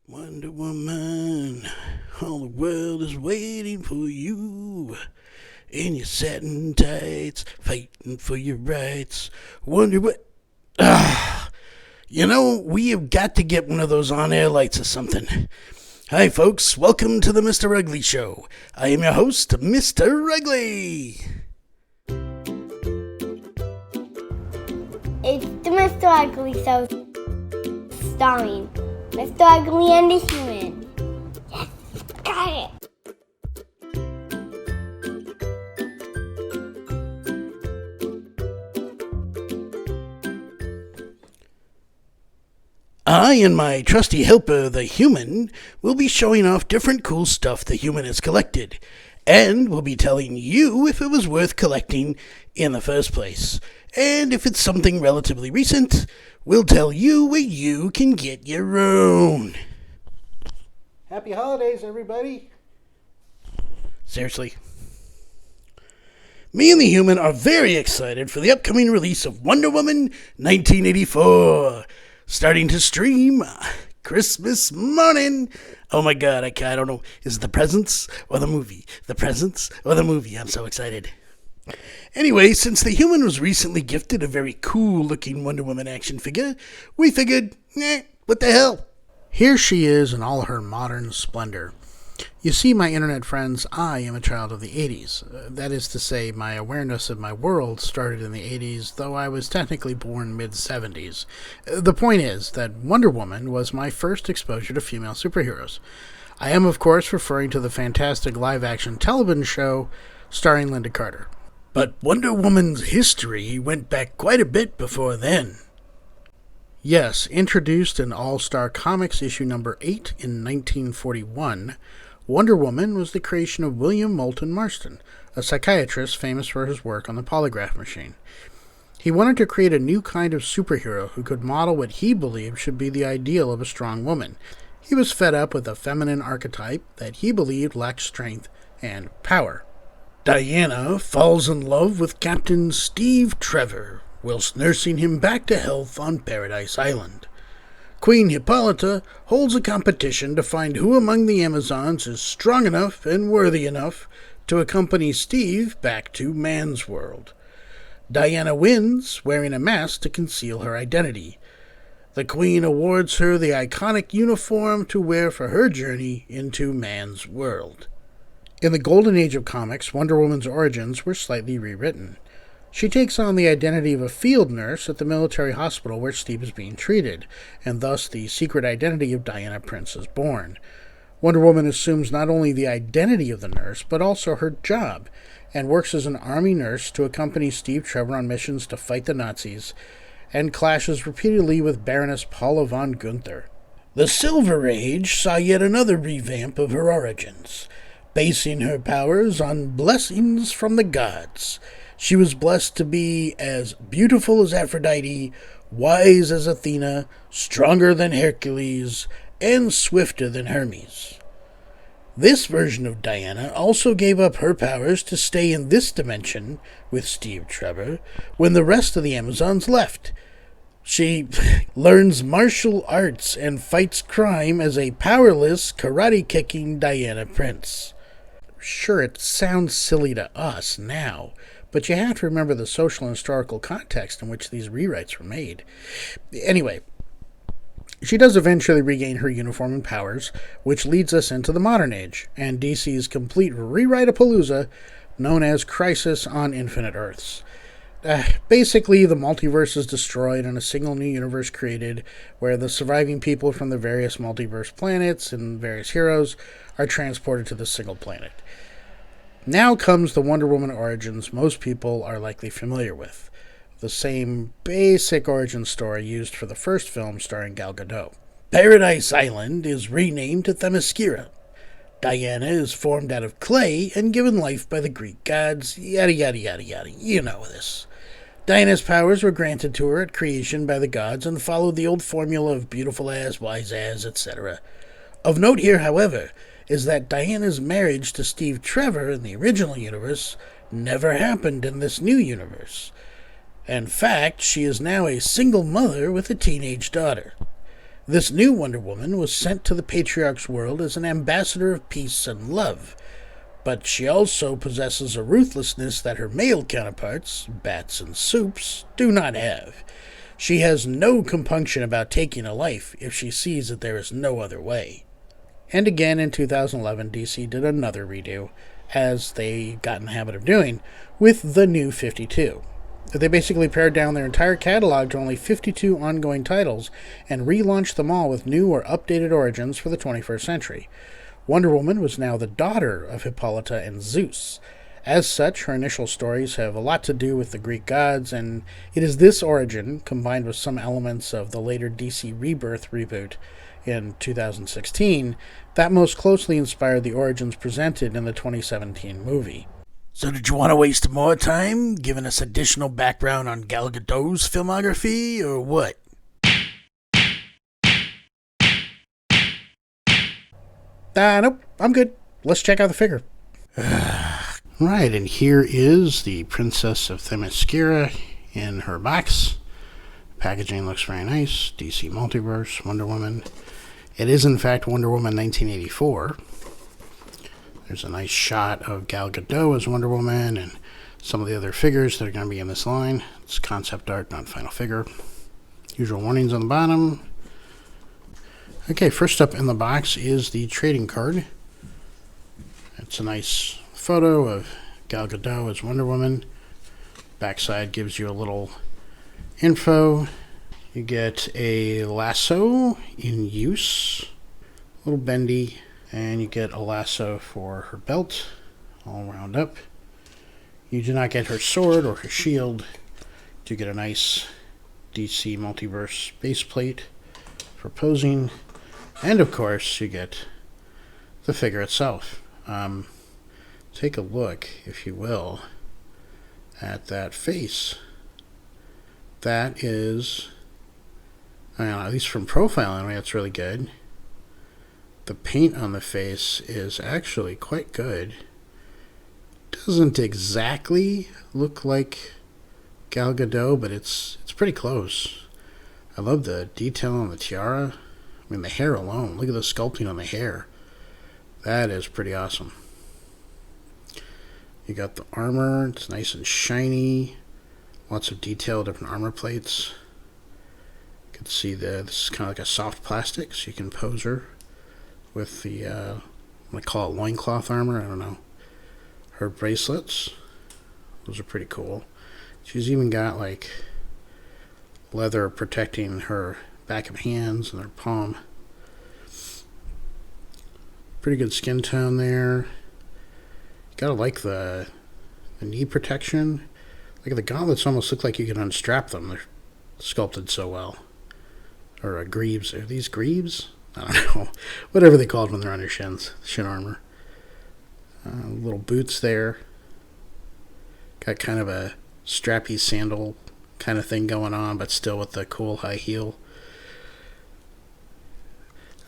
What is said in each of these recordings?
Wonder Woman, all the world is waiting for you. In your satin tights, fighting for your rights. Wonder what. We have got to get one of those on-air lights or something. Hi, folks. Welcome to the Mr. Ugly Show. I am your host, Mr. Ugly. It's the Mr. Ugly Show, starring Mr. Ugly and the Human. Yes, got it. I and my trusty helper, the Human, will be showing off different cool stuff the Human has collected, and we'll be telling you if it was worth collecting in the first place. And if it's something relatively recent, we'll tell you where you can get your own. Happy holidays, everybody. Seriously. Me and the Human are very excited for the upcoming release of Wonder Woman 1984. Starting to stream Christmas morning. Oh my god, I don't know. Is it the presents or the movie? The presents or the movie? I'm so excited. Anyway, since the Human was recently gifted a very cool looking Wonder Woman action figure, we figured, what the hell? Here she is in all her modern splendor. You see, my internet friends, I am a child of the 80s. That is to say, my awareness of my world started in the 80s, though I was technically born mid-70s. The point is that Wonder Woman was my first exposure to female superheroes. I am, of course, referring to the fantastic live-action television show starring Linda Carter. But Wonder Woman's history went back quite a bit before then. Yes, introduced in All-Star Comics issue number 8 in 1941, Wonder Woman was the creation of William Moulton Marston, a psychiatrist famous for his work on the polygraph machine. He wanted to create a new kind of superhero who could model what he believed should be the ideal of a strong woman. He was fed up with a feminine archetype that he believed lacked strength and power. Diana falls in love with Captain Steve Trevor whilst nursing him back to health on Paradise Island. Queen Hippolyta holds a competition to find who among the Amazons is strong enough and worthy enough to accompany Steve back to man's world. Diana wins, wearing a mask to conceal her identity. The Queen awards her the iconic uniform to wear for her journey into man's world. In the golden age of comics, Wonder Woman's origins were slightly rewritten. She takes on the identity of a field nurse at the military hospital where Steve is being treated, and thus the secret identity of Diana Prince is born. Wonder Woman assumes not only the identity of the nurse, but also her job, and works as an army nurse to accompany Steve Trevor on missions to fight the Nazis, and clashes repeatedly with Baroness Paula von Gunther. The Silver Age saw yet another revamp of her origins, basing her powers on blessings from the gods. She was blessed to be as beautiful as Aphrodite, wise as Athena, stronger than Hercules, and swifter than Hermes. This version of Diana also gave up her powers to stay in this dimension with Steve Trevor when the rest of the Amazons left. She learns martial arts and fights crime as a powerless, karate-kicking Diana Prince. Sure, it sounds silly to us now, but you have to remember the social and historical context in which these rewrites were made. Anyway, she does eventually regain her uniform and powers, which leads us into the modern age, and DC's complete rewrite-a-palooza known as Crisis on Infinite Earths. Basically, the multiverse is destroyed and a single new universe created where the surviving people from the various multiverse planets and various heroes are transported to the single planet. Now comes the Wonder Woman origins most people are likely familiar with. The same basic origin story used for the first film starring Gal Gadot. Paradise Island is renamed to Themyscira. Diana is formed out of clay and given life by the Greek gods, yada yada yada yada, you know this. Diana's powers were granted to her at creation by the gods and followed the old formula of beautiful as, wise as, etc. Of note here, however, is that Diana's marriage to Steve Trevor in the original universe never happened in this new universe. In fact, she is now a single mother with a teenage daughter. This new Wonder Woman was sent to the Patriarch's world as an ambassador of peace and love, but she also possesses a ruthlessness that her male counterparts, Bats and Soups, do not have. She has no compunction about taking a life if she sees that there is no other way. And again in 2011, DC did another redo, as they got in the habit of doing, with the New 52. They basically pared down their entire catalog to only 52 ongoing titles and relaunched them all with new or updated origins for the 21st century. Wonder Woman was now the daughter of Hippolyta and Zeus. As such, her initial stories have a lot to do with the Greek gods, and it is this origin, combined with some elements of the later DC Rebirth reboot in 2016, that most closely inspired the origins presented in the 2017 movie. So did you want to waste more time giving us additional background on Gal Gadot's filmography, or what? Nope, I'm good. Let's check out the figure. Right, and here is the Princess of Themyscira in her box. Packaging looks very nice. DC Multiverse, Wonder Woman. It is, in fact, Wonder Woman 1984. There's a nice shot of Gal Gadot as Wonder Woman and some of the other figures that are going to be in this line. It's concept art, not final figure. Usual warnings on the bottom. Okay, first up in the box is the trading card. It's a nice photo of Gal Gadot as Wonder Woman. Backside gives you a little info. You get a lasso in use, a little bendy. And you get a lasso for her belt, all wound up. You do not get her sword or her shield. You do get a nice DC Multiverse base plate for posing. And of course, you get the figure itself. Take a look, if you will, at that face. That is, I don't know, at least from profile anyway, it's really good. The paint on the face is actually quite good. Doesn't exactly look like Gal Gadot, but it's pretty close. I love the detail on the tiara. I mean, the hair alone. Look at the sculpting on the hair. That is pretty awesome. You got the armor. It's nice and shiny. Lots of detail, different armor plates. You can see this is kind of like a soft plastic, so you can pose her with the, I'm going to call it loincloth armor, I don't know. Her bracelets, those are pretty cool. She's even got like leather protecting her back of hands and her palm. Pretty good skin tone there. You gotta like the knee protection. Like the gauntlets almost look like you can unstrap them. They're sculpted so well. Or greaves. Are these greaves? I don't know, whatever they call it when they're on your shins, shin armor. Little boots there. Got kind of a strappy sandal kind of thing going on, but still with the cool high heel.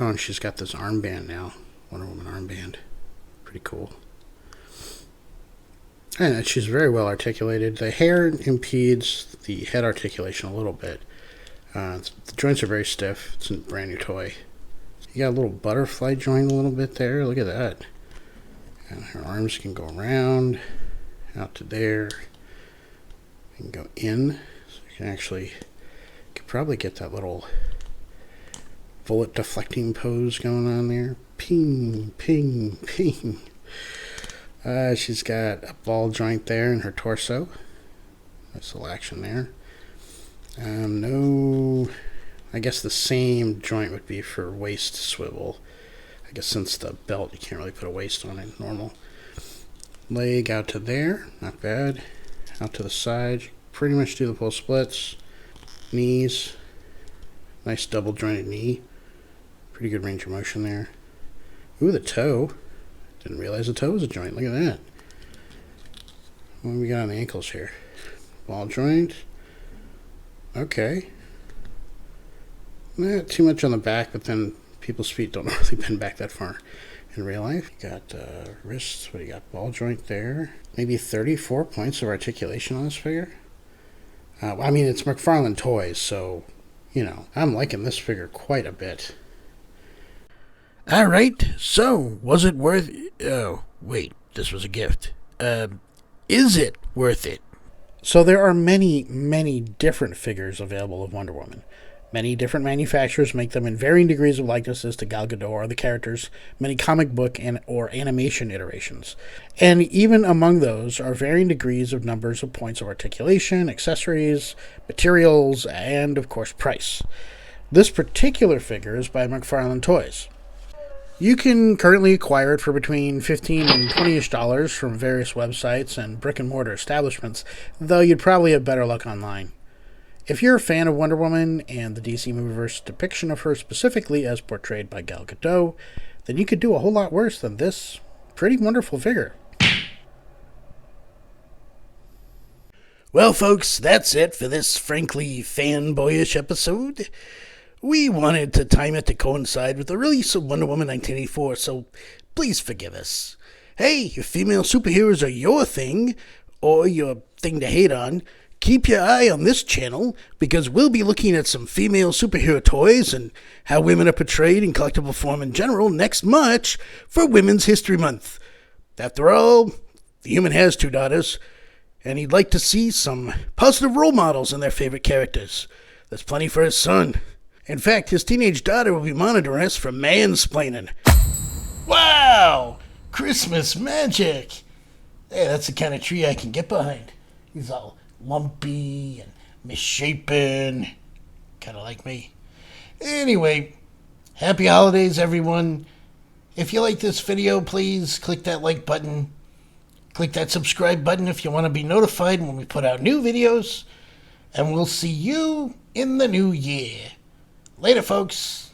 Oh, and she's got this armband now. Wonder Woman armband. Pretty cool. And she's very well articulated. The hair impedes the head articulation a little bit. The joints are very stiff. It's a brand new toy. You got a little butterfly joint a little bit there. Look at that. And her arms can go around, out to there. You can go in. So you can actually, could probably get that little bullet deflecting pose going on there. Ping, ping, ping. She's got a ball joint there in her torso. Nice little action there. No, I guess the same joint would be for waist swivel. I guess since the belt, you can't really put a waist on it normal. Leg out to there, not bad. Out to the side, pretty much do the full splits. Knees, nice double jointed knee. Pretty good range of motion there. Ooh, the toe. Didn't realize the toe was a joint. Look at that. What do we got on the ankles here? Ball joint. Okay. Not too much on the back, but then people's feet don't really bend back that far in real life. You got wrists. What do you got? Ball joint there. Maybe 34 points of articulation on this figure. I mean, it's McFarlane Toys, so I'm liking this figure quite a bit. All right, so was it worth... Oh, wait, this was a gift. Is it worth it? So there are many, many different figures available of Wonder Woman. Many different manufacturers make them in varying degrees of likenesses to Gal Gadot or the characters, many comic book or animation iterations. And even among those are varying degrees of numbers of points of articulation, accessories, materials, and, of course, price. This particular figure is by McFarlane Toys. You can currently acquire it for between $15 and $20-ish from various websites and brick-and-mortar establishments, though you'd probably have better luck online. If you're a fan of Wonder Woman and the DC Movieverse depiction of her specifically as portrayed by Gal Gadot, then you could do a whole lot worse than this pretty wonderful figure. Well, folks, that's it for this frankly fanboyish episode. We wanted to time it to coincide with the release of Wonder Woman 1984, so please forgive us. Hey, if female superheroes are your thing, or your thing to hate on, keep your eye on this channel, because we'll be looking at some female superhero toys and how women are portrayed in collectible form in general next March for Women's History Month. After all, the human has 2 daughters, and he'd like to see some positive role models in their favorite characters. There's plenty for his son. In fact, his teenage daughter will be monitoring us for mansplaining. Wow! Christmas magic! Hey, that's the kind of tree I can get behind. He's all lumpy and misshapen. Kind of like me. Anyway, happy holidays, everyone. If you like this video, please click that like button. Click that subscribe button if you want to be notified when we put out new videos. And we'll see you in the new year. Later, folks.